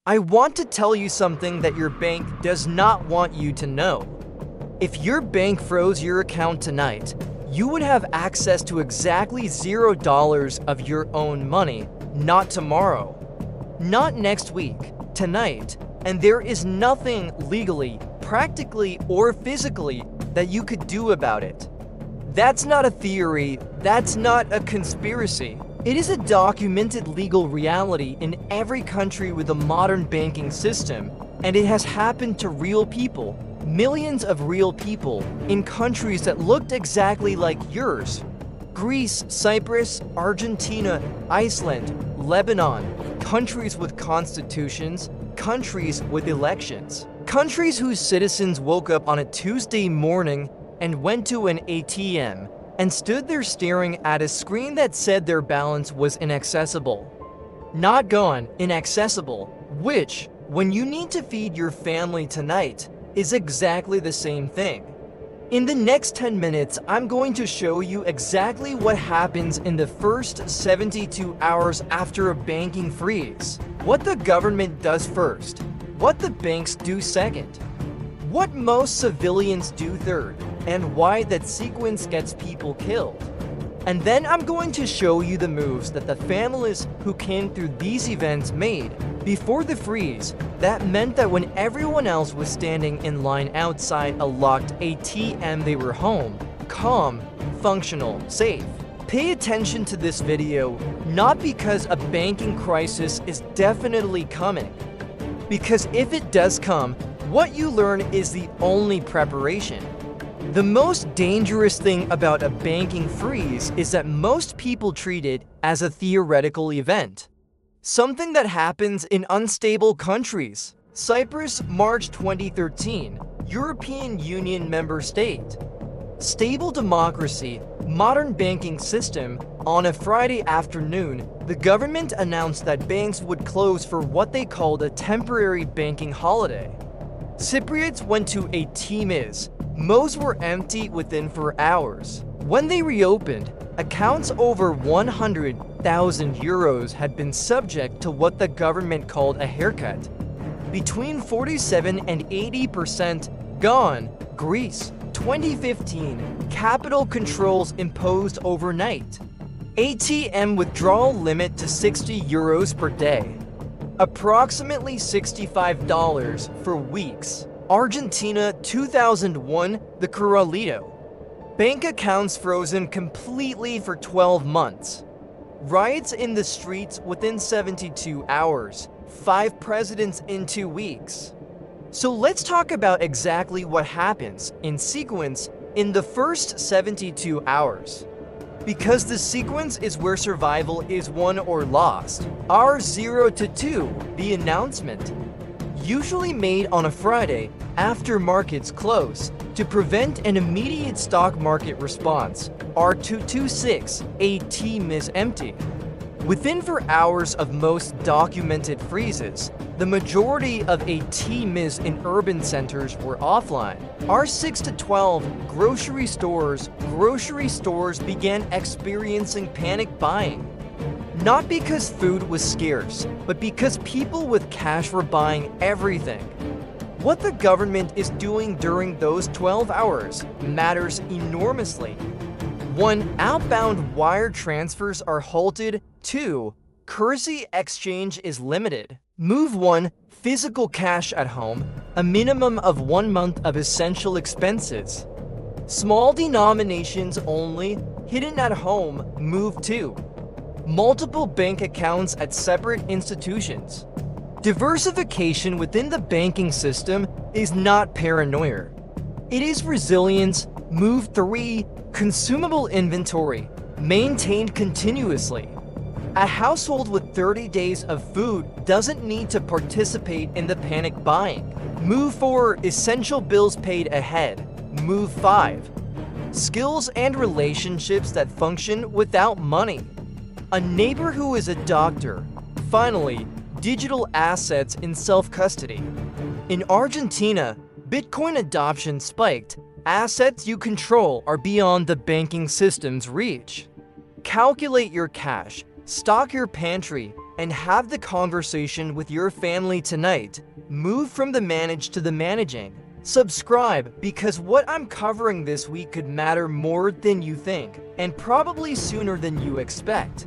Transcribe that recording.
I want to tell you something that your bank does not want you to know. If your bank froze your account tonight, you would have access to exactly $0 of your own money, not tomorrow, not next week, tonight, and there is nothing legally, practically, or physically that you could do about it. That's not a theory, that's not a conspiracy. It is a documented legal reality in every country with a modern banking system, and it has happened to real people, millions of real people, in countries that looked exactly like yours. Greece, Cyprus, Argentina, Iceland, Lebanon, countries with constitutions, countries with elections, countries whose citizens woke up on a Tuesday morning and went to an ATM and stood there staring at a screen that said their balance was inaccessible. Not gone, inaccessible, which, when you need to feed your family tonight, is exactly the same thing. In the next 10 minutes, I'm going to show you exactly what happens in the first 72 hours after a banking freeze. What the government does first, what the banks do second, what most civilians do third, and why that sequence gets people killed. And then I'm going to show you the moves that the families who came through these events made before the freeze that meant that when everyone else was standing in line outside a locked ATM, they were home, calm, functional, safe. Pay attention to this video, not because a banking crisis is definitely coming, because if it does come, what you learn is the only preparation. The most dangerous thing about a banking freeze is that most people treat it as a theoretical event. Something that happens in unstable countries. Cyprus, March 2013, European Union member state. Stable democracy, modern banking system. On a Friday afternoon, the government announced that banks would close for what they called a temporary banking holiday. Cypriots went to a Temiz. Most were empty within 4 hours. When they reopened, accounts over 100,000 euros had been subject to what the government called a haircut. Between 47 and 80% gone. Greece, 2015, capital controls imposed overnight. ATM withdrawal limit to 60 euros per day. Approximately $65 for weeks. Argentina, 2001, the Corralito. Bank accounts frozen completely for 12 months. Riots in the streets within 72 hours. 5 presidents in 2 weeks. So let's talk about exactly what happens in sequence in the first 72 hours. Because the sequence is where survival is won or lost. R0 to 2, the announcement. Usually made on a Friday after markets close to prevent an immediate stock market response. R226, a Temiz empty. Within 4 hours of most documented freezes, the majority of a Temiz in urban centers were offline. R6 to 12, grocery stores began experiencing panic buying. Not because food was scarce, but because people with cash were buying everything. What the government is doing during those 12 hours matters enormously. 1. Outbound wire transfers are halted. 2. Currency exchange is limited. Move 1. Physical cash at home, a minimum of 1 month of essential expenses. Small denominations only, hidden at home. Move 2. Multiple bank accounts at separate institutions. Diversification within the banking system is not paranoia. It is resilience. Move 3. Consumable inventory, maintained continuously. A household with 30 days of food doesn't need to participate in the panic buying. Move 4. Essential bills paid ahead. Move 5. Skills and relationships that function without money. A neighbor who is a doctor. Finally, digital assets in self-custody. In Argentina, Bitcoin adoption spiked. Assets you control are beyond the banking system's reach. Calculate your cash, stock your pantry, and have the conversation with your family tonight. Move from the manage to the managing. Subscribe, because what I'm covering this week could matter more than you think, and probably sooner than you expect.